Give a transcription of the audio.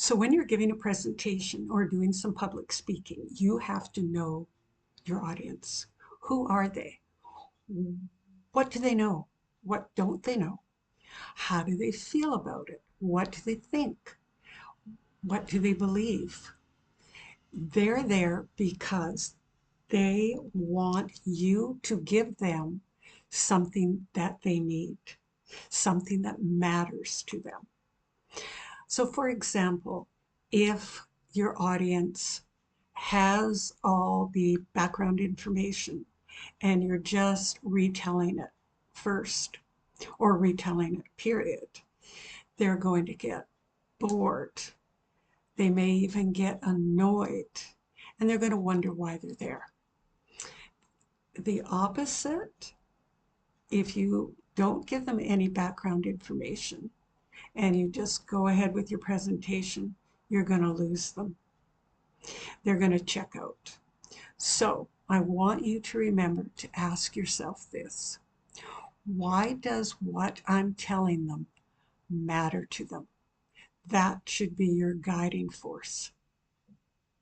So when you're giving a presentation or doing some public speaking, you have to know your audience. Who are they? What do they know? What don't they know? How do they feel about it? What do they think? What do they believe? They're there because they want you to give them something that they need, something that matters to them. So, for example, if your audience has all the background information and you're just retelling it first or retelling it, period, they're going to get bored. They may even get annoyed and they're going to wonder why they're there. The opposite, if you don't give them any background information and you just go ahead with your presentation, you're going to lose them. They're going to check out. So I want you to remember to ask yourself this. Why does what I'm telling them matter to them? That should be your guiding force.